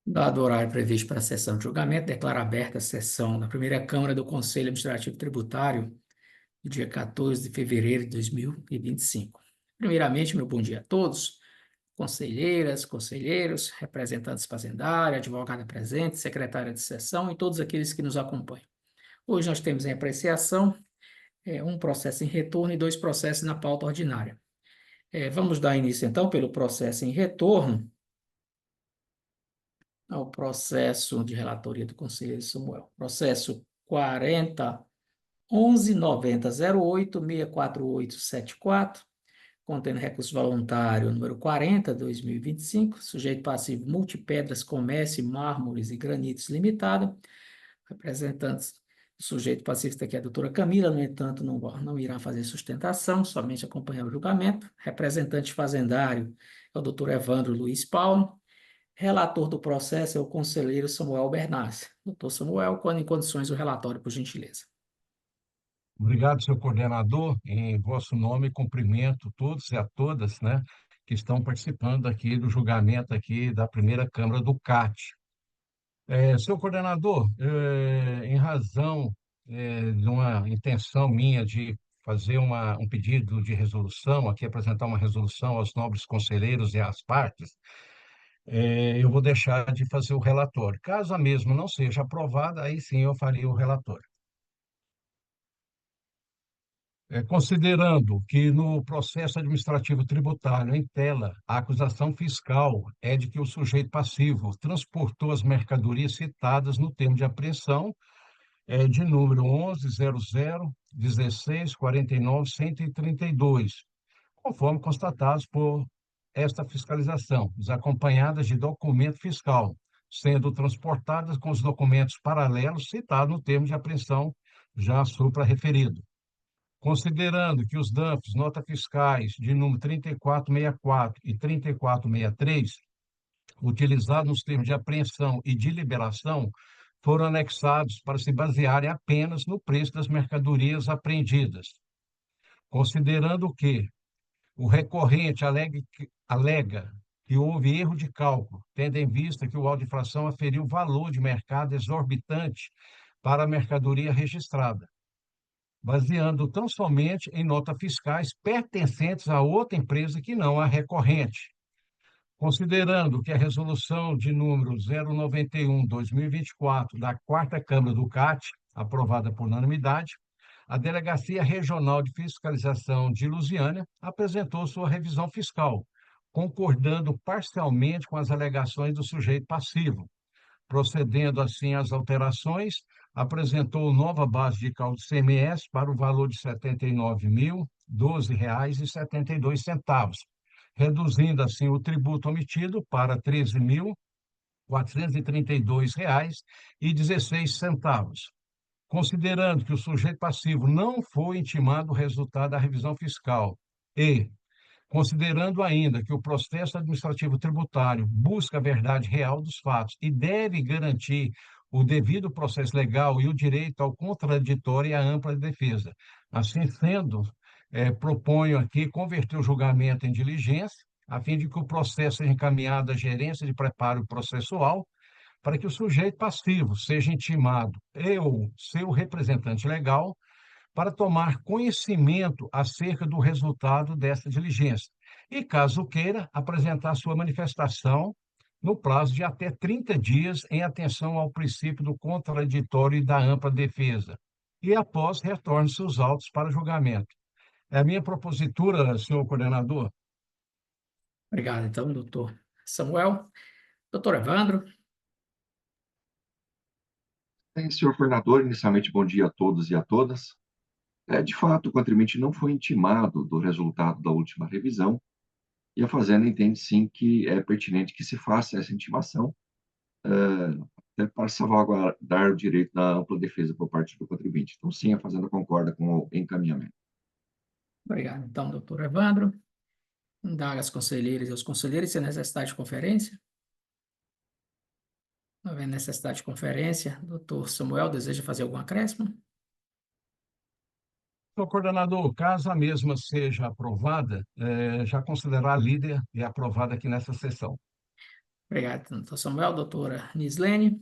Dado o horário previsto para a sessão de julgamento, declaro aberta a sessão da primeira Câmara do Conselho Administrativo Tributário, do dia 14 de fevereiro de 2025. Primeiramente, meu bom dia a todos, conselheiras, conselheiros, representantes fazendários, advogada presente, secretária de sessão e todos aqueles que nos acompanham. Hoje nós temos em apreciação um processo em retorno e dois processos na pauta ordinária. Vamos dar início, então, pelo processo em retorno, ao processo de relatoria do conselheiro Samuel. Processo 40.11.90.08.64874, contendo recurso voluntário número 40/2025, sujeito passivo Multipedras Comércio, Mármores e Granitos Limitada. Representantes do sujeito passivo aqui é a doutora Camila, no entanto, não irá fazer sustentação, somente acompanhar o julgamento. Representante fazendário é o doutor Evandro Luiz Paulo. Relator do processo é o conselheiro Samuel Bernardes. Doutor Samuel, quando em condições o relatório, por gentileza. Obrigado, senhor coordenador. Em vosso nome, cumprimento todos e a todas, né, que estão participando aqui do julgamento aqui da primeira Câmara do CAT. Senhor coordenador, em razão de uma intenção minha de fazer um pedido de resolução, aqui apresentar uma resolução aos nobres conselheiros e às partes, eu vou deixar de fazer o relatório. Caso a mesma não seja aprovada, aí sim eu faria o relatório. Considerando que no processo administrativo tributário em tela, a acusação fiscal é de que o sujeito passivo transportou as mercadorias citadas no termo de apreensão, de número 11.00.16.49.132, conforme constatados por esta fiscalização, desacompanhadas de documento fiscal, sendo transportadas com os documentos paralelos citados no termo de apreensão já supra-referido. Considerando que os DANFs, notas fiscais de número 3464 e 3463, utilizados nos termos de apreensão e de liberação, foram anexados para se basearem apenas no preço das mercadorias apreendidas. Considerando que o recorrente alega que houve erro de cálculo, tendo em vista que o auto de infração aferiu valor de mercado exorbitante para a mercadoria registrada, baseando tão somente em notas fiscais pertencentes a outra empresa que não a recorrente. Considerando que a resolução de número 091/2024 da Quarta Câmara do CAT, aprovada por unanimidade, a Delegacia Regional de Fiscalização de Lusiânia apresentou sua revisão fiscal, concordando parcialmente com as alegações do sujeito passivo. Procedendo assim às alterações, apresentou nova base de cálculo do ICMS para o valor de R$ 79.012,72, reduzindo assim o tributo omitido para R$ 13.432,16. Considerando que o sujeito passivo não foi intimado o resultado da revisão fiscal e considerando ainda que o processo administrativo tributário busca a verdade real dos fatos e deve garantir o devido processo legal e o direito ao contraditório e à ampla defesa. Assim sendo, proponho aqui converter o julgamento em diligência, a fim de que o processo seja encaminhado à gerência de preparo processual, para que o sujeito passivo seja intimado e ou seu representante legal para tomar conhecimento acerca do resultado dessa diligência e, caso queira, apresentar sua manifestação no prazo de até 30 dias em atenção ao princípio do contraditório e da ampla defesa. E após, retorne seus autos para julgamento. É a minha propositura, senhor coordenador. Obrigado, então, doutor Samuel. Doutor Evandro. Senhor coordenador, inicialmente, bom dia a todos e a todas. De fato, o contribuinte não foi intimado do resultado da última revisão e a Fazenda entende, sim, que é pertinente que se faça essa intimação, até para salvaguardar o direito da ampla defesa por parte do contribuinte. Então, sim, a Fazenda concorda com o encaminhamento. Obrigado, então, doutor Evandro. Indaga as conselheiras e os conselheiros se há necessidade de conferência. Não havendo necessidade de conferência, doutor Samuel deseja fazer algum acréscimo? Senhor coordenador, caso a mesma seja aprovada, já considerar líder e aprovada aqui nessa sessão. Obrigado, doutor Samuel. Doutora Nislene.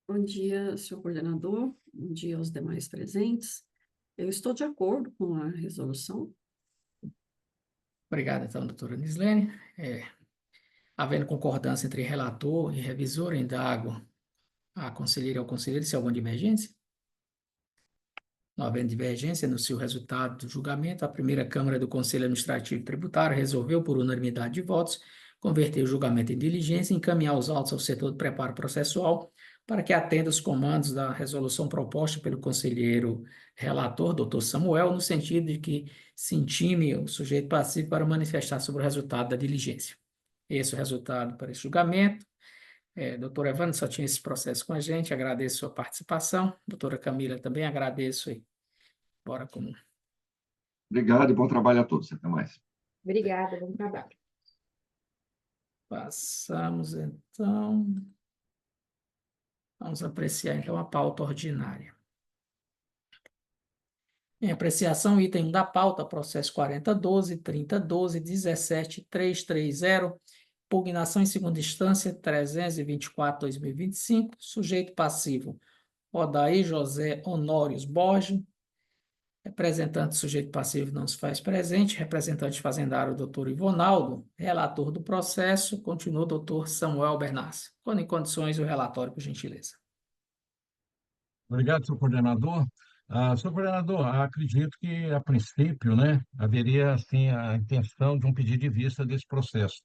Bom dia, senhor coordenador. Bom dia aos demais presentes. Eu estou de acordo com a resolução. Obrigado, então, doutora Nislene. Havendo concordância entre relator e revisor, indago a conselheira e ao conselheiro se há alguma divergência. Não havendo divergência, anuncio o resultado do julgamento. A primeira Câmara do Conselho Administrativo e Tributário resolveu, por unanimidade de votos, converter o julgamento em diligência e encaminhar os autos ao setor de preparo processual para que atenda os comandos da resolução proposta pelo conselheiro relator, doutor Samuel, no sentido de que se intime o sujeito passivo para manifestar sobre o resultado da diligência. Esse é o resultado para esse julgamento. Doutor Evandro, só tinha esse processo com a gente, agradeço a sua participação. Doutora Camila, também agradeço aí. Bora com... Obrigado e bom trabalho a todos. Até mais. Obrigada, bom trabalho. Passamos, então... Vamos apreciar, então, a pauta ordinária. Em apreciação, item 1 da pauta, processo 4012, 3012, 17330, impugnação em segunda instância, 324/2025, sujeito passivo, Odair José Honórios Borges, representante do sujeito passivo não se faz presente, representante fazendário, doutor Ivonaldo, relator do processo, continua o doutor Samuel Bernassi. Quando em condições, o relatório, por gentileza. Obrigado, senhor coordenador. Senhor coordenador, acredito que, a princípio, né, haveria, assim, a intenção de um pedido de vista desse processo.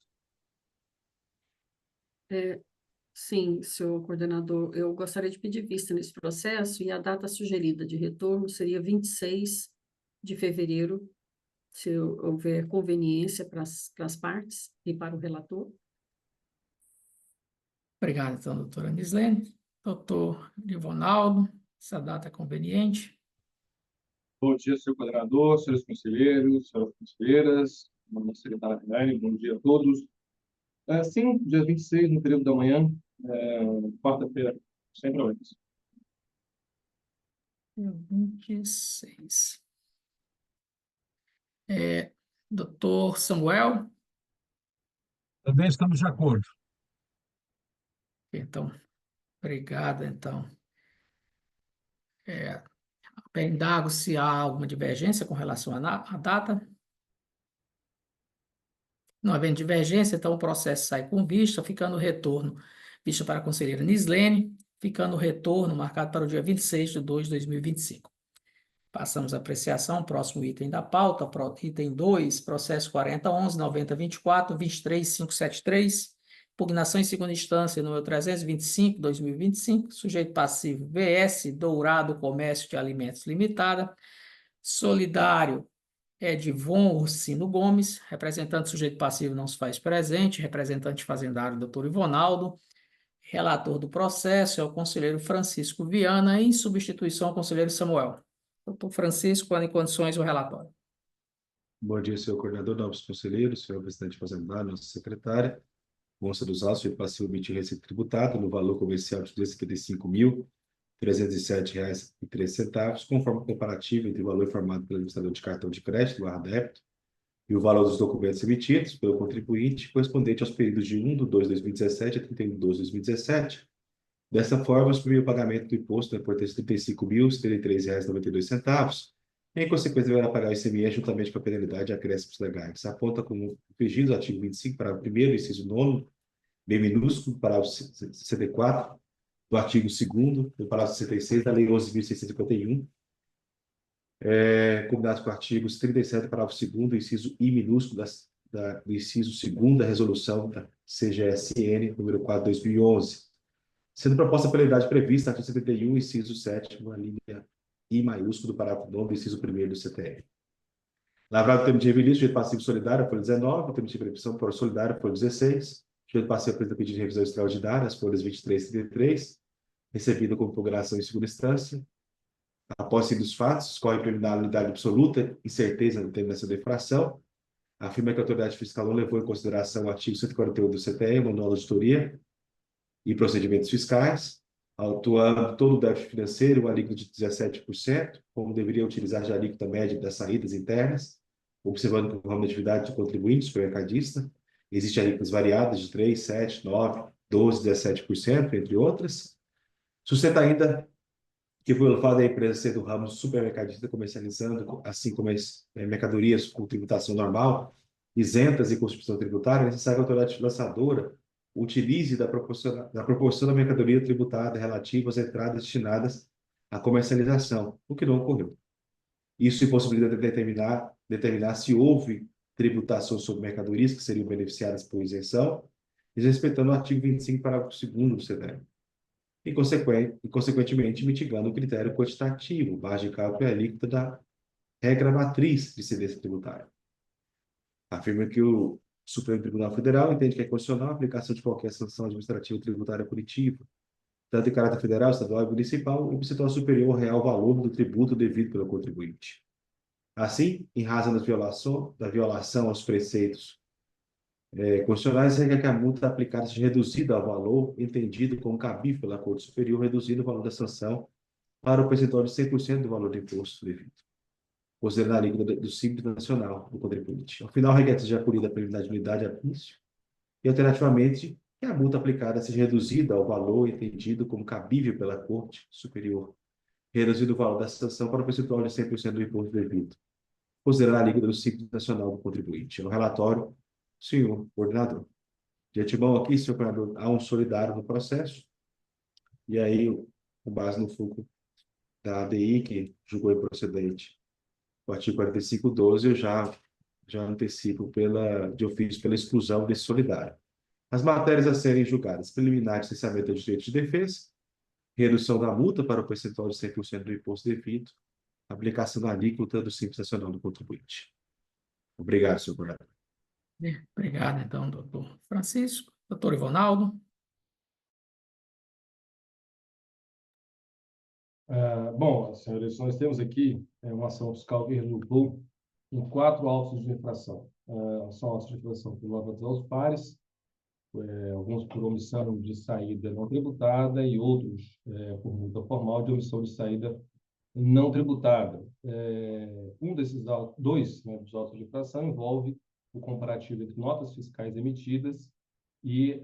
Sim, senhor coordenador, eu gostaria de pedir vista nesse processo e a data sugerida de retorno seria 26 de fevereiro, se houver conveniência para as partes e para o relator. Obrigado, então, doutora Nislene. Doutor Livonaldo, essa data é conveniente? Bom dia, senhor coordenador, senhores conselheiros, senhoras conselheiras, minha secretária Helene, bom dia a todos. Sim, dia 26, no período da manhã, quarta-feira, sem problemas. 26. Doutor Samuel? Também estamos de acordo. Então, obrigado, então. Indago se há alguma divergência com relação à data. Não havendo divergência, então o processo sai com vista, ficando o retorno, vista para a conselheira Nislene, ficando o retorno marcado para o dia 26 de 2 de 2025. Passamos à apreciação, próximo item da pauta, item 2, processo 4011, 9024, 23573, impugnação em segunda instância, número 325, 2025, sujeito passivo VS Dourado Comércio de Alimentos Limitada, solidário Edivon Ursino Gomes, representante sujeito passivo não se faz presente, representante fazendário doutor Ivonaldo, relator do processo é o conselheiro Francisco Viana, em substituição ao conselheiro Samuel. Doutor Francisco, quando em condições, o relatório. Bom dia, senhor coordenador, novos conselheiros, senhor presidente fazendário, nossa secretária. Consta dos autos de passivo emitir receita tributada no valor comercial de R$ 255.307,03, conforme o comparativo entre o valor informado pelo administrador de cartão de crédito, barra débito, e o valor dos documentos emitidos pelo contribuinte, correspondente aos períodos de 1/2/2017 a 31/12/2017. Dessa forma, excluir o pagamento do imposto na importância de R$ 35.073,92. Em consequência, deverá pagar o ICMS juntamente com a penalidade e acréscimos legais. Aponta como infringido o artigo 25, parágrafo 1º, inciso 9º, B minúsculo, parágrafo 64, do artigo 2º, do parágrafo 66 da Lei 11.651, combinado com artigos 37, parágrafo 2º, inciso I minúsculo, do inciso 2º da resolução da CGSN, número 4/2011. Sendo proposta a penalidade prevista, artigo 71, inciso 7º, a linha I maiúsculo do parágrafo 9º, inciso 1º do CTR. Lavrado o termo de revelia, sujeito passivo solidário, folha 19, o termo de previsão por solidário, folha 16, sujeito passivo apresenta pedido de revisão extraordinária, as folhas 23 e 33, recebido com impugnação em segunda instância. Após dos fatos, escorre criminalidade absoluta e certeza na determinação da infração. Afirma que a autoridade fiscal não levou em consideração o artigo 148 do CTR, Manual de Auditoria e Procedimentos Fiscais, autuando todo o déficit financeiro, o alíquota de 17%, como deveria utilizar já a alíquota média das saídas internas, observando que o ramo de atividade do contribuinte, supermercadista, Existem alíquotas variadas de 3, 7, 9, 12, 17%, entre outras. Sustenta ainda que, pelo fato da empresa ser do ramo supermercadista comercializando, assim como as mercadorias com tributação normal, isentas de contribuição tributária, é necessário que a autoridade lançadora utilize da proporção da mercadoria tributada relativa às entradas destinadas à comercialização, o que não ocorreu. Isso impossibilita determinar se houve tributação sobre mercadorias que seriam beneficiadas por isenção, respeitando o artigo 25, parágrafo 2º do CDE. E, consequentemente, mitigando o critério quantitativo, base de cálculo e alíquota da regra matriz de incidência tributária. Afirma que o Supremo Tribunal Federal entende que é constitucional a aplicação de qualquer sanção administrativa tributária punitiva, tanto em caráter federal, estadual e municipal, em percentual superior ao real valor do tributo devido pelo contribuinte. Assim, em razão da violação aos preceitos constitucionais, regra que a multa aplicada seja reduzida ao valor entendido como cabível pela Corte Superior, reduzindo o valor da sanção para o percentual de 100% do valor do imposto devido, considerando a alíquota do Simples Nacional do contribuinte. Ao final, a regra seja acolhida a prioridade de unidade a vício e, alternativamente, que a multa aplicada seja reduzida ao valor entendido como cabível pela Corte Superior, reduzindo o valor da sanção para o percentual de 100% do imposto devido, considerando a alíquota do Simples Nacional do contribuinte. No relatório, senhor coordenador. De antemão aqui, senhor coordenador, há um solidário no processo, e aí, com base no fulcro da ADI, que julgou improcedente o artigo 45.12, eu já antecipo de ofício pela exclusão desse solidário. As matérias a serem julgadas: preliminar de licenciamento de direito de defesa, redução da multa para o percentual de 100% do imposto devido, aplicação da alíquota do Simples Nacional do contribuinte. Obrigado, senhor coordenador. Obrigado, então, doutor Francisco. Doutor Ivonaldo. Bom, senhores, nós temos aqui uma ação fiscal que resultou em 4 autos de infração. São autos de infração por nota aos pares, alguns por omissão de saída não tributada e outros por multa formal de omissão de saída não tributada. Um desses dois, né, dos autos de infração envolve o comparativo entre notas fiscais emitidas e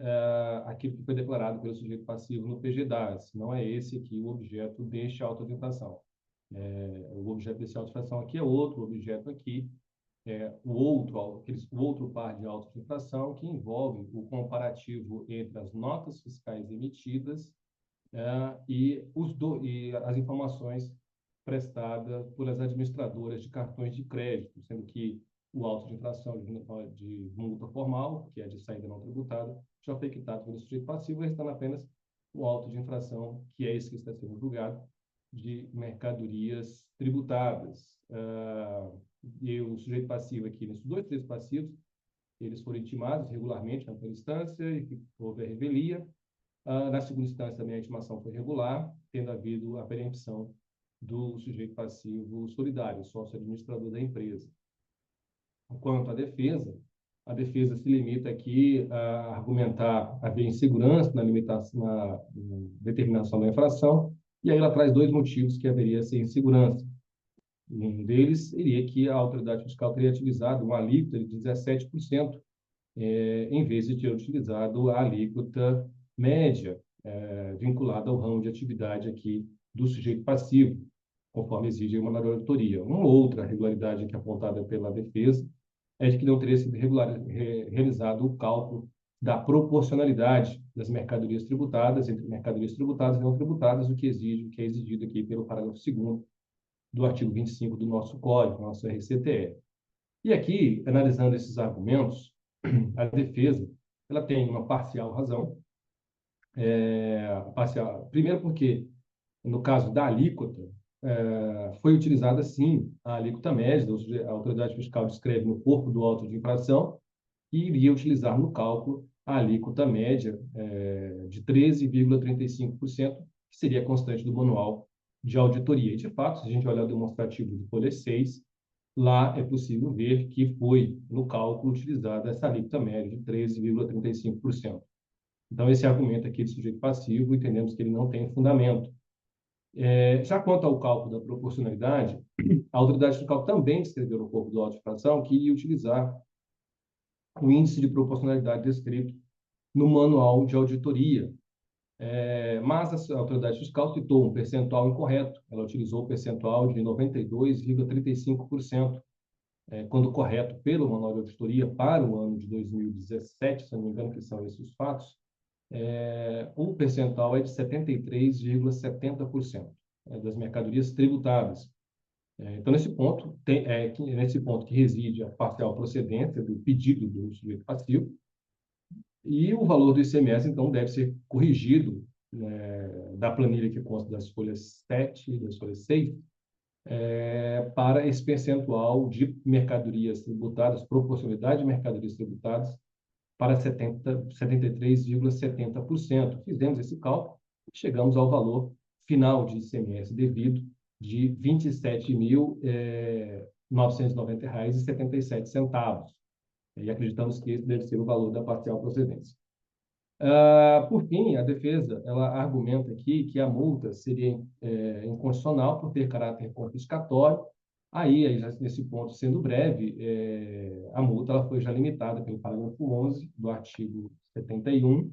aquilo que foi declarado pelo sujeito passivo no PGDAS. Não é esse aqui o objeto deste auto de infração. O objeto desse auto de infração aqui é outro, o objeto aqui o outro par de autos de infração, que envolve o comparativo entre as notas fiscais emitidas e as informações prestadas pelas administradoras de cartões de crédito, sendo que o auto de infração de multa formal, que é de saída não tributada, já foi quitado pelo sujeito passivo, restando apenas o auto de infração, que é esse que está sendo julgado, de mercadorias tributadas. E o sujeito passivo aqui, nesses 2 três passivos, eles foram intimados regularmente na primeira instância e houve a revelia. Na segunda instância, também a intimação foi regular, tendo havido a preempção do sujeito passivo solidário, sócio administrador da empresa. Quanto à defesa, a defesa se limita aqui a argumentar haver insegurança na determinação da infração, e aí ela traz 2 motivos que haveria ser insegurança. Um deles seria que a autoridade fiscal teria utilizado uma alíquota de 17%, em vez de ter utilizado a alíquota média, vinculada ao ramo de atividade aqui do sujeito passivo, conforme exige uma norma de auditoria. Uma outra irregularidade aqui apontada pela defesa é de que não teria sido realizado o cálculo da proporcionalidade das mercadorias tributadas entre mercadorias tributadas e não tributadas, o que é exigido aqui pelo parágrafo 2º do artigo 25 do nosso Código, nosso RCTE. E aqui, analisando esses argumentos, a defesa ela tem uma parcial razão. Primeiro porque, no caso da alíquota, foi utilizada, sim, a alíquota média, a autoridade fiscal descreve no corpo do auto de infração, e iria utilizar no cálculo a alíquota média de 13,35%, que seria constante do manual de auditoria. E, de fato, se a gente olhar o demonstrativo de folha 6, lá é possível ver que foi, no cálculo, utilizada essa alíquota média de 13,35%. Então, esse argumento aqui de sujeito passivo, entendemos que ele não tem fundamento. Já quanto ao cálculo da proporcionalidade, a autoridade fiscal também descreveu no corpo do auto de infração que iria utilizar o índice de proporcionalidade descrito no manual de auditoria. Mas a autoridade fiscal citou um percentual incorreto. Ela utilizou o percentual de 92,35%, quando correto pelo manual de auditoria para o ano de 2017, se não me engano, que são esses os fatos. O percentual é de 73,70% das mercadorias tributadas. Então, nesse ponto, nesse ponto que reside a parcial procedência do pedido do sujeito passivo, e o valor do ICMS, então, deve ser corrigido da planilha que consta das folhas 7 e das folhas 6, para esse percentual de mercadorias tributadas, proporcionalidade de mercadorias tributadas, para 73,70%. Fizemos esse cálculo e chegamos ao valor final de ICMS devido de R$ 27.990,77. E acreditamos que esse deve ser o valor da parcial procedência. Por fim, a defesa ela argumenta aqui que a multa seria inconstitucional por ter caráter confiscatório. Aí já nesse ponto, sendo breve, a multa ela foi já limitada pelo parágrafo 11 do artigo 71,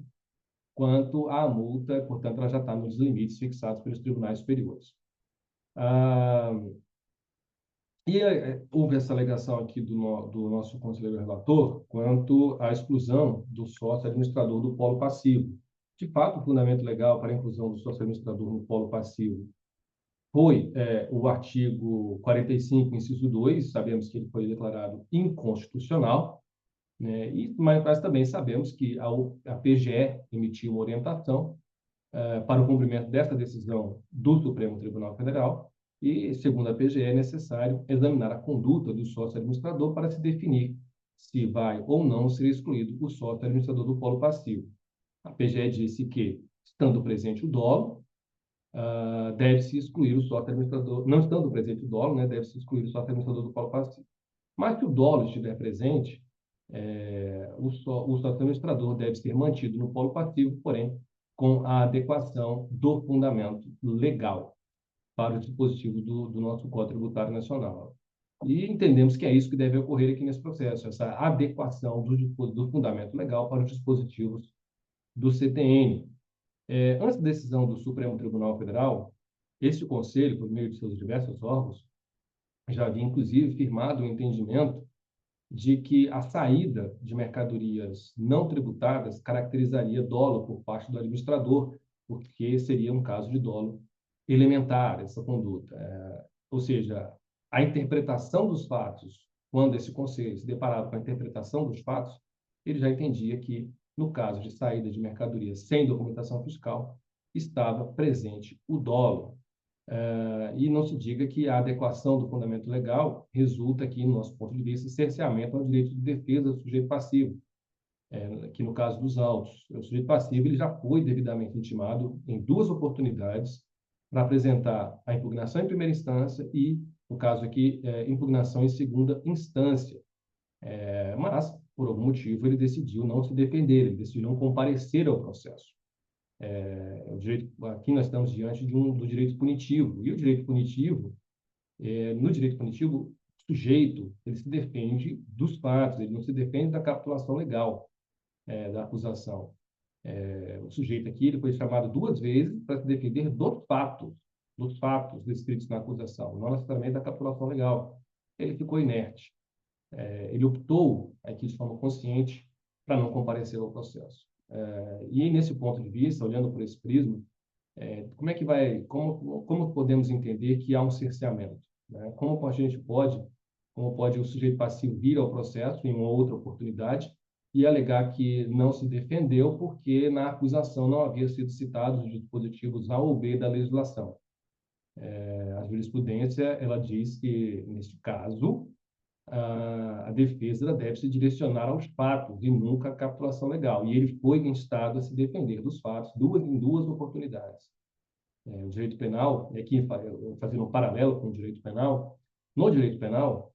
quanto à multa, portanto, ela já está nos limites fixados pelos tribunais superiores. Houve essa alegação aqui do nosso conselheiro relator quanto à exclusão do sócio administrador do polo passivo. De fato, o fundamento legal para a inclusão do sócio administrador no polo passivo foi o artigo 45, inciso 2, sabemos que ele foi declarado inconstitucional, né? Mas também sabemos que a PGE emitiu uma orientação para o cumprimento dessa decisão do Supremo Tribunal Federal, e, segundo a PGE, é necessário examinar a conduta do sócio administrador para se definir se vai ou não ser excluído o sócio administrador do polo passivo. A PGE disse que, estando presente o dolo, deve-se excluir o sócio administrador, não estando presente o dolo, né, deve-se excluir o sócio administrador do polo passivo. Mas se o dolo estiver presente, o sócio administrador deve ser mantido no polo passivo, porém, com a adequação do fundamento legal para o dispositivo do nosso Código Tributário Nacional. E entendemos que é isso que deve ocorrer aqui nesse processo, essa adequação do fundamento legal para os dispositivos do CTN. Antes da decisão do Supremo Tribunal Federal, este Conselho, por meio de seus diversos órgãos, já havia, inclusive, firmado o entendimento de que a saída de mercadorias não tributadas caracterizaria dolo por parte do administrador, porque seria um caso de dolo elementar essa conduta. Ou seja, a interpretação dos fatos, quando esse conselho se deparava com a interpretação dos fatos, ele já entendia que, no caso de saída de mercadorias sem documentação fiscal, estava presente o dolo. E não se diga que a adequação do fundamento legal resulta aqui, no nosso ponto de vista, cerceamento ao direito de defesa do sujeito passivo, que no caso dos autos, o sujeito passivo ele já foi devidamente intimado em 2 oportunidades para apresentar a impugnação em primeira instância e, no caso aqui, impugnação em segunda instância. Mas, por algum motivo, ele decidiu não se defender, ele decidiu não comparecer ao processo. Aqui nós estamos diante do direito punitivo. E o direito punitivo, no direito punitivo, o sujeito ele se defende dos fatos, ele não se defende da capitulação legal da acusação. O sujeito aqui ele foi chamado 2 vezes para se defender dos fatos descritos na acusação, não necessariamente da capitulação legal. Ele ficou inerte. Ele optou, aqui de forma consciente, para não comparecer ao processo. E nesse ponto de vista, olhando por esse prisma, como podemos entender que há um cerceamento, né? Como pode o sujeito passivo vir ao processo em uma outra oportunidade e alegar que não se defendeu porque na acusação não havia sido citados os dispositivos A ou B da legislação. A jurisprudência ela diz que, neste caso, a defesa deve se direcionar aos fatos e nunca à capitulação legal. E ele foi instado a se defender dos fatos em duas oportunidades. O direito penal, aqui fazendo um paralelo com o direito penal, no direito penal,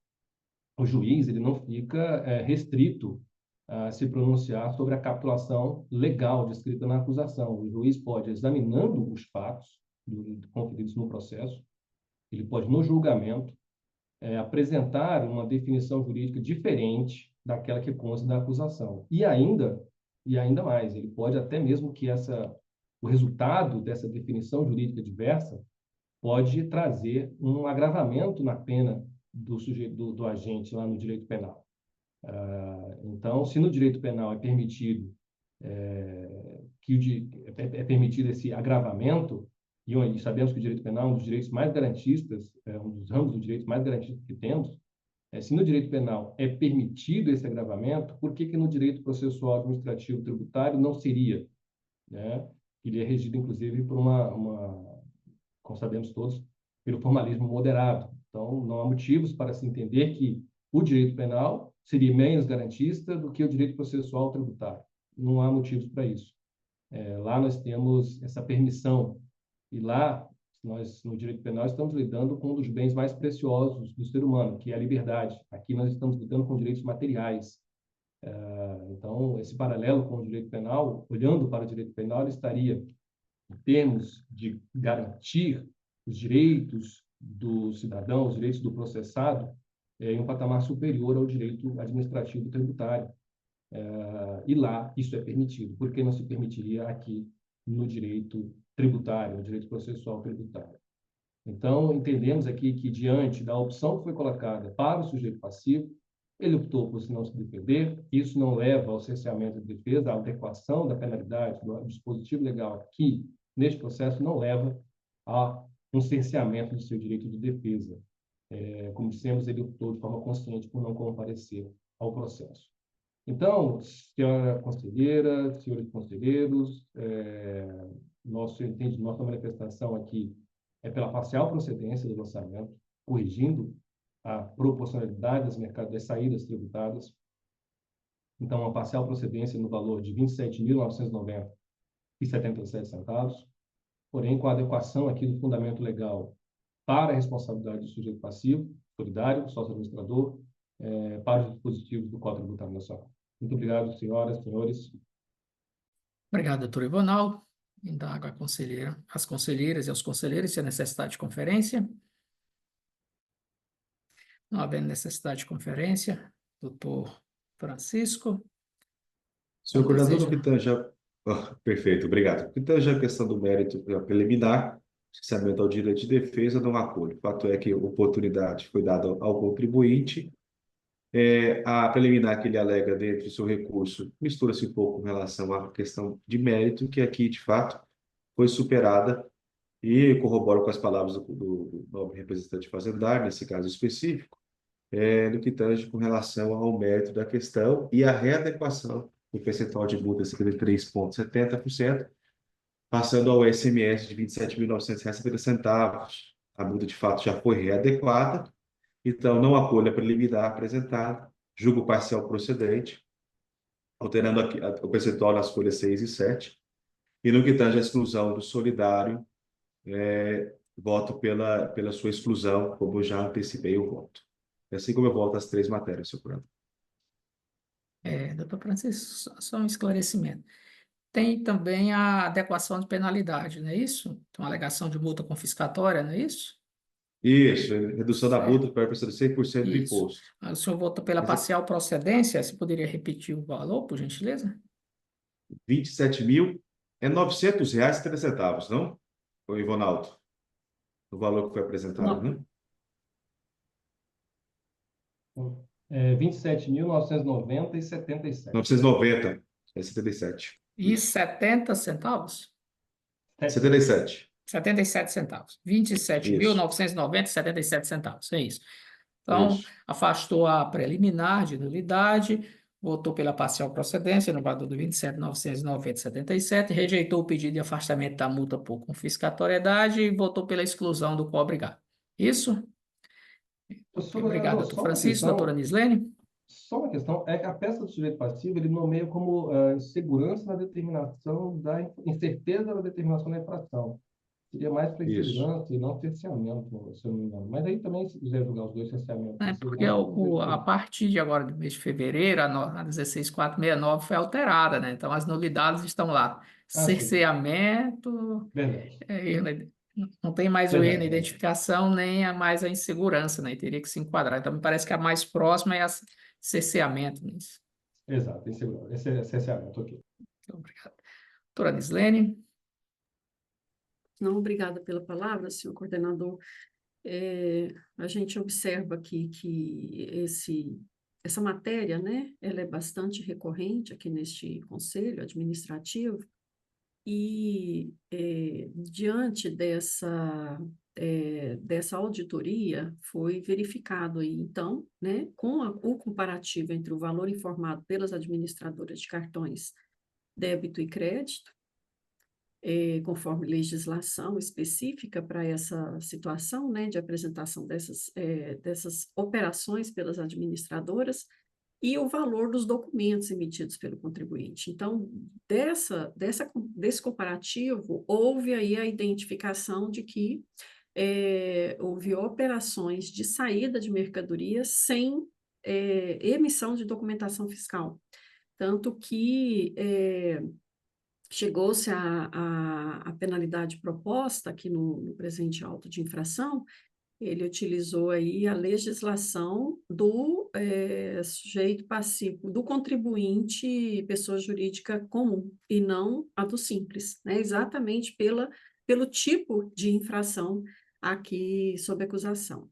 o juiz ele não fica restrito a se pronunciar sobre a capitulação legal descrita na acusação. O juiz pode, examinando os fatos conferidos no processo, ele pode, no julgamento, apresentar uma definição jurídica diferente daquela que consta da acusação. E ainda mais, ele pode até mesmo que o resultado dessa definição jurídica diversa pode trazer um agravamento na pena do sujeito, do agente lá no direito penal. Então, se no direito penal é permitido permitido esse agravamento, e sabemos que o direito penal é um dos direitos mais garantistas, um dos ramos do direito mais garantistas que temos, se no direito penal é permitido esse agravamento, por que no direito processual administrativo tributário não seria? Né? Ele é regido, inclusive, por como sabemos todos, pelo formalismo moderado. Então, não há motivos para se entender que o direito penal seria menos garantista do que o direito processual tributário. Não há motivos para isso. Lá nós temos essa permissão, e lá, nós, no direito penal, estamos lidando com um dos bens mais preciosos do ser humano, que é a liberdade. Aqui nós estamos lidando com direitos materiais. Então, esse paralelo com o direito penal, olhando para o direito penal, ele estaria, em termos de garantir os direitos do cidadão, os direitos do processado, em um patamar superior ao direito administrativo tributário. E lá isso é permitido. Por que não se permitiria aqui no direito tributário, no direito processual tributário? Então, entendemos aqui que, diante da opção que foi colocada para o sujeito passivo, ele optou por não se defender. Isso não leva ao cerceamento de defesa, à adequação da penalidade do dispositivo legal aqui, neste processo, não leva a um cerceamento do seu direito de defesa. Como dissemos, ele optou de forma consciente por não comparecer ao processo. Então, senhora conselheira, senhores conselheiros, nossa manifestação aqui é pela parcial procedência do lançamento, corrigindo a proporcionalidade das saídas tributadas. Então, uma parcial procedência no valor de R$ 27.990,77, porém, com a adequação aqui do fundamento legal para a responsabilidade do sujeito passivo, solidário, sócio-administrador, para os dispositivos do Código Tributário Nacional. Muito obrigado, senhoras, senhores. Obrigado, doutor Ivonaldo. Indago as conselheiras e aos conselheiros se há necessidade de conferência. Não havendo necessidade de conferência, doutor Francisco. Senhor coordenador, Deseja... no que tange perfeito, obrigado. No que tange a questão do mérito preliminar, cerceamento ao direito de defesa, não acolho. O fato é que a oportunidade foi dada ao contribuinte. A preliminar que ele alega dentro do seu recurso mistura-se um pouco com relação à questão de mérito, que aqui, de fato, foi superada, e corroboro com as palavras do nobre representante fazendário, nesse caso específico, no que tange com relação ao mérito da questão e a readequação do percentual de multa de 3,70%, passando ao SMS de R$ 27.970. A multa, de fato, já foi readequada. Então, não acolho a preliminar apresentada, julgo parcial procedente, alterando o percentual nas folhas 6 e 7. E no que tange a exclusão do solidário, voto pela sua exclusão, como já antecipei o voto. Assim como eu voto as 3 matérias, senhor curador. Doutor Francisco, só um esclarecimento. Tem também a adequação de penalidade, não é isso? Tem uma alegação de multa confiscatória, não é isso? Isso, redução da multa para a de 100% do Isso. imposto. O senhor votou pela parcial procedência, você poderia repetir o valor, por gentileza? R$ 27.000, R$ 900,70, não? O Ivonaldo, o valor que foi apresentado, Não. né? R$ 27.990,77. 990, 77. E 70 centavos? 77. 77 centavos. 27.990,77 centavos. É isso. Então, Isso. afastou a preliminar de nulidade, votou pela parcial procedência no valor de R$ 27.990,77, rejeitou o pedido de afastamento da multa por confiscatoriedade e votou pela exclusão do cobrigado. Isso? Obrigado, doutor Francisco. Doutora Nislene? Só uma questão, é que a peça do sujeito passivo, ele nomeia como insegurança na determinação incerteza na determinação da infração. Seria mais para insegurança e não cerceamento, se eu não me engano. Mas aí também, se quiser julgar os dois cerceamentos. Porque a partir de agora, do mês de fevereiro, a 16.469 foi alterada, né? Então, as nulidades estão lá. Cerceamento, não tem mais o erro na identificação, nem mais a insegurança, né? E teria que se enquadrar. Então, me parece que a mais próxima é cerceamento nisso. Exato, esse é cerceamento, ok. Obrigado. Doutora Nislene? Não, obrigada pela palavra, senhor coordenador. A gente observa aqui que essa matéria, né, ela é bastante recorrente aqui neste Conselho Administrativo e, diante dessa auditoria, foi verificado aí, então, né, com o comparativo entre o valor informado pelas administradoras de cartões débito e crédito, conforme legislação específica para essa situação, né, de apresentação dessas operações pelas administradoras, e o valor dos documentos emitidos pelo contribuinte. Então, desse comparativo, houve aí a identificação de que houve operações de saída de mercadorias sem emissão de documentação fiscal. Tanto que chegou-se a penalidade proposta aqui no presente auto de infração, ele utilizou aí a legislação do sujeito passivo, do contribuinte pessoa jurídica comum, e não a do simples, né? Exatamente pelo tipo de infração aqui sob acusação.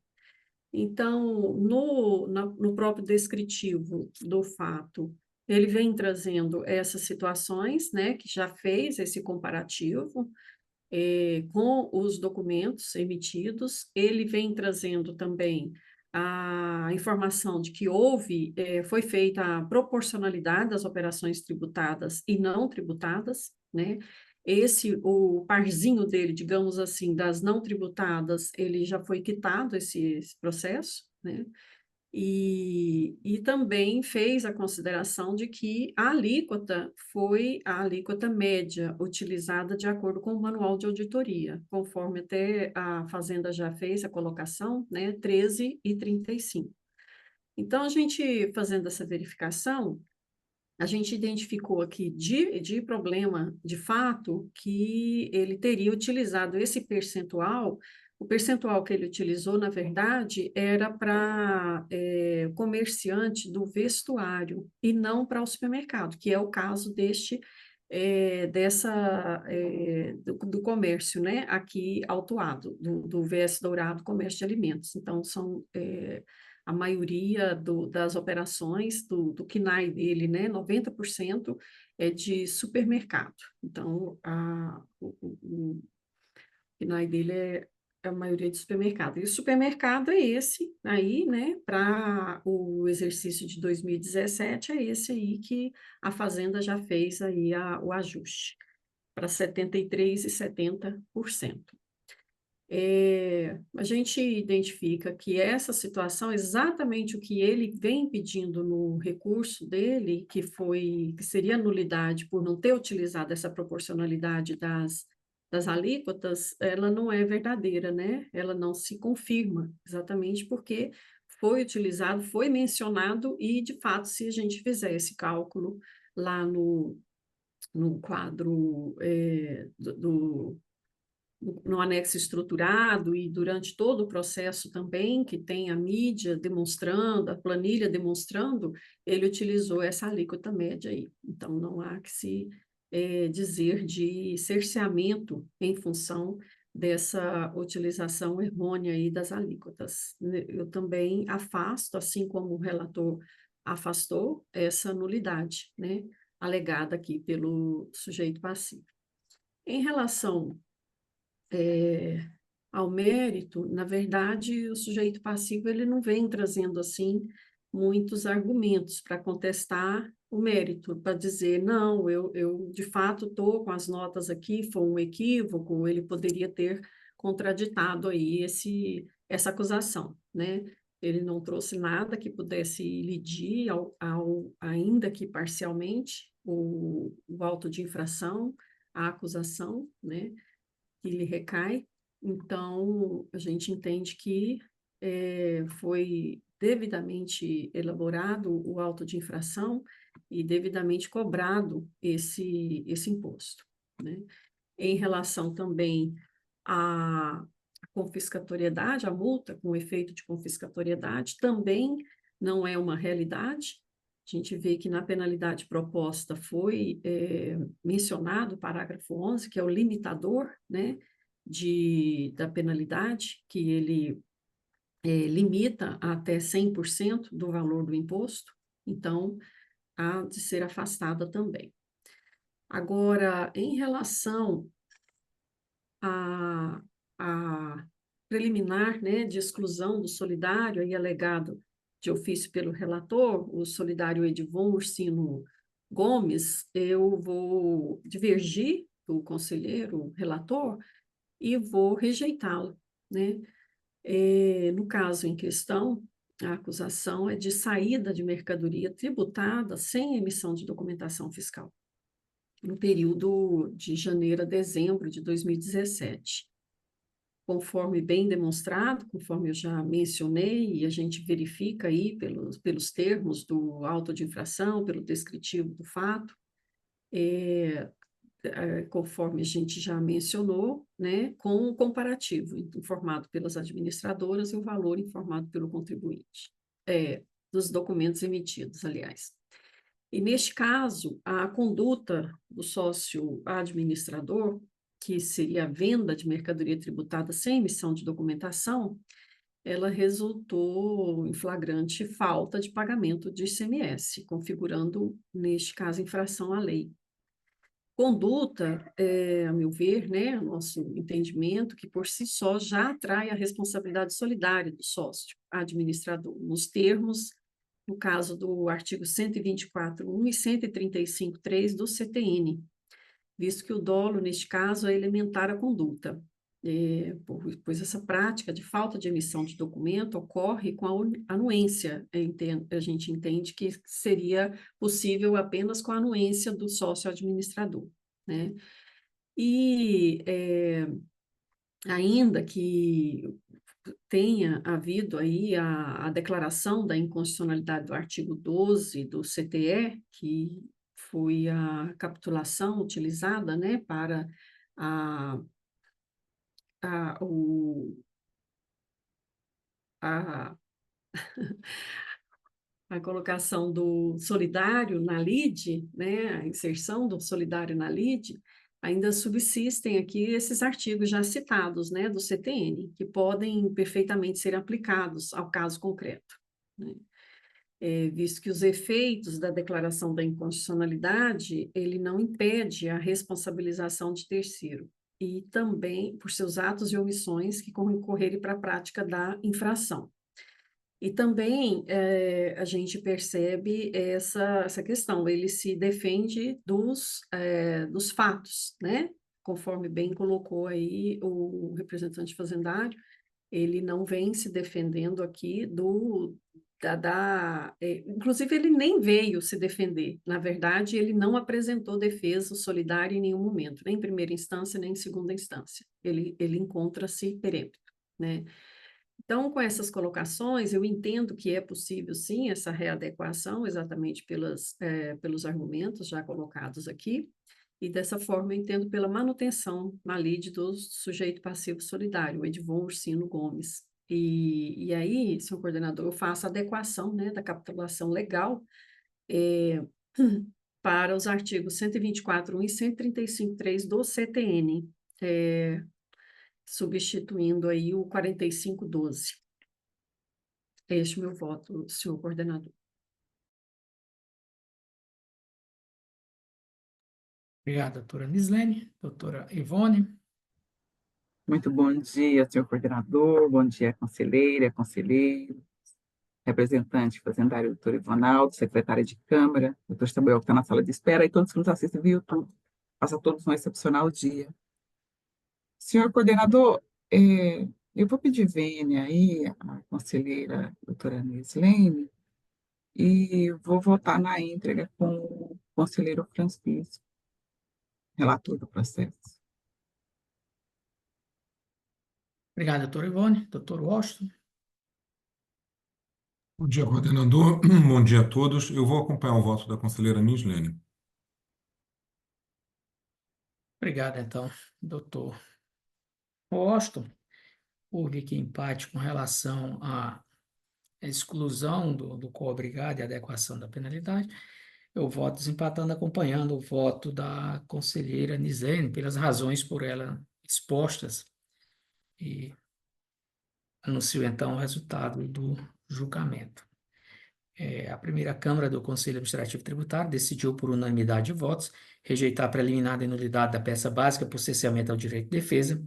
Então, no próprio descritivo do fato, ele vem trazendo essas situações, né, que já fez esse comparativo com os documentos emitidos, ele vem trazendo também a informação de que foi feita a proporcionalidade das operações tributadas e não tributadas, né? O parzinho dele, digamos assim, das não tributadas, ele já foi quitado esse processo, né? E também fez a consideração de que a alíquota foi a alíquota média utilizada de acordo com o manual de auditoria, conforme até a Fazenda já fez a colocação, né, 13,35. Então, a gente fazendo essa verificação, a gente identificou aqui de problema, de fato, que ele teria utilizado esse percentual. O percentual que ele utilizou, na verdade, era para comerciante do vestuário e não para o supermercado, que é o caso do comércio, né, aqui autuado, do VS Dourado Comércio de Alimentos. Então, são a maioria das operações do KNAI dele, né, 90% é de supermercado. Então, o KNAI dele é a maioria de supermercado. E o supermercado é esse aí, né, para o exercício de 2017, é esse aí que a Fazenda já fez aí o ajuste para 73,70%. A gente identifica que essa situação, exatamente o que ele vem pedindo no recurso dele, que seria nulidade por não ter utilizado essa proporcionalidade das alíquotas, ela não é verdadeira, né? Ela não se confirma, exatamente porque foi utilizado, foi mencionado, e, de fato, se a gente fizer esse cálculo lá no quadro no anexo estruturado e durante todo o processo também, que tem a mídia demonstrando, a planilha demonstrando, ele utilizou essa alíquota média aí. Então, não há que se dizer de cerceamento em função dessa utilização errônea aí das alíquotas. Eu também afasto, assim como o relator afastou, essa nulidade, né, alegada aqui pelo sujeito passivo. Em relação ao mérito, na verdade, o sujeito passivo ele não vem trazendo assim muitos argumentos para contestar o mérito, para dizer, não, eu de fato estou com as notas aqui, foi um equívoco, ele poderia ter contraditado aí essa acusação, né? Ele não trouxe nada que pudesse lidir, ainda que parcialmente, o auto de infração, a acusação, né, que lhe recai. Então, a gente entende que foi devidamente elaborado o auto de infração e devidamente cobrado esse imposto, né? Em relação também à confiscatoriedade, a multa com efeito de confiscatoriedade, também não é uma realidade. A gente vê que na penalidade proposta foi mencionado o parágrafo 11, que é o limitador, né, da penalidade, que ele limita até 100% do valor do imposto, então há de ser afastada também. Agora, em relação a preliminar, né, de exclusão do solidário, aí alegado de ofício pelo relator, o solidário Edivon Ursino Gomes, eu vou divergir do conselheiro relator e vou rejeitá-lo, né? No caso em questão, a acusação é de saída de mercadoria tributada sem emissão de documentação fiscal, no período de janeiro a dezembro de 2017. Conforme bem demonstrado, conforme eu já mencionei, e a gente verifica aí pelos termos do auto de infração, pelo descritivo do fato, conforme a gente já mencionou, né, com o comparativo informado pelas administradoras e o valor informado pelo contribuinte, dos documentos emitidos, aliás. E, neste caso, a conduta do sócio administrador, que seria a venda de mercadoria tributada sem emissão de documentação, ela resultou em flagrante falta de pagamento de ICMS, configurando, neste caso, infração à lei. Conduta, a meu ver, né, nosso entendimento, que por si só já atrai a responsabilidade solidária do sócio administrador, nos termos, no caso do artigo 124.1 e 135.3 do CTN, visto que o dolo, neste caso, é elementar a conduta, pois essa prática de falta de emissão de documento ocorre com a anuência. A gente entende que seria possível apenas com a anuência do sócio administrador, né? E ainda que tenha havido aí a declaração da inconstitucionalidade do artigo 12 do CTE, que foi a capitulação utilizada, né, para a, o, a, a colocação do solidário na lide, né, a inserção do solidário na lide, ainda subsistem aqui esses artigos já citados, né, do CTN, que podem perfeitamente ser aplicados ao caso concreto, né? Visto que os efeitos da declaração da inconstitucionalidade, ele não impede a responsabilização de terceiro, e também por seus atos e omissões que concorrerem para a prática da infração. E também a gente percebe essa questão, ele se defende dos fatos, né? Conforme bem colocou aí o representante fazendário, ele não vem se defendendo aqui inclusive ele nem veio se defender, na verdade ele não apresentou defesa solidária em nenhum momento, nem em primeira instância, nem em segunda instância, ele encontra-se perempto, né? Então, com essas colocações, eu entendo que é possível, sim, essa readequação, exatamente pelos argumentos já colocados aqui, e dessa forma eu entendo pela manutenção na lide do sujeito passivo solidário, o Edivon Ursino Gomes. E aí, senhor coordenador, eu faço a adequação, né, da capitulação legal para os artigos 124.1 e 135.3 do CTN, substituindo aí o 45.12. Este meu voto, senhor coordenador. Obrigado, doutora Nislene. Doutora Ivone. Muito bom dia, senhor coordenador, bom dia, conselheira, conselheiro, representante fazendário, doutor Ivonaldo, secretária de Câmara, doutor Samuel, que está na sala de espera, e todos que nos assistem via YouTube. Faça a todos um excepcional dia. Senhor coordenador, eu vou pedir vênia aí, a conselheira doutora Nislene, e vou votar na íntegra com o conselheiro Francisco, relator do processo. Obrigado, doutora Ivone. Doutor Washington. Bom dia, coordenador. Bom dia a todos. Eu vou acompanhar o voto da conselheira Nislene. Obrigado, então, doutor Washington. Houve aqui empate com relação a exclusão do co-obrigado e adequação da penalidade. Eu voto desempatando, acompanhando o voto da conselheira Nizene, pelas razões por ela expostas, e anuncio então o resultado do julgamento. A primeira Câmara do Conselho Administrativo Tributário decidiu por unanimidade de votos rejeitar a preliminar de nulidade da peça básica por cesseamento ao direito de defesa.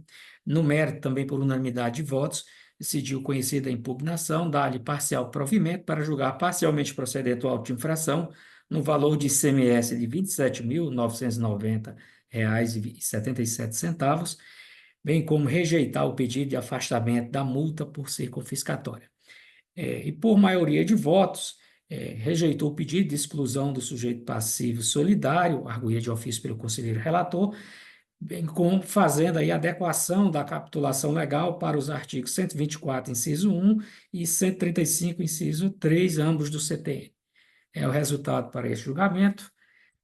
No mérito, também por unanimidade de votos, decidiu conhecida a impugnação, dar-lhe parcial provimento para julgar parcialmente procedente o auto de infração no valor de ICMS de R$ 27.990,77, bem como rejeitar o pedido de afastamento da multa por ser confiscatória. E por maioria de votos, rejeitou o pedido de exclusão do sujeito passivo solidário, arguído de ofício pelo conselheiro relator, bem como fazendo aí a adequação da capitulação legal para os artigos 124, inciso 1 e 135, inciso 3, ambos do CTN. É o resultado para esse julgamento.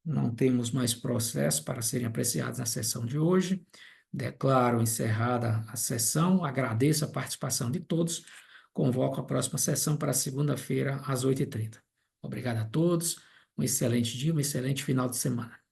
Não temos mais processos para serem apreciados na sessão de hoje. Declaro encerrada a sessão, agradeço a participação de todos. Convoco a próxima sessão para segunda-feira, às 8h30. Obrigado a todos, um excelente dia, um excelente final de semana.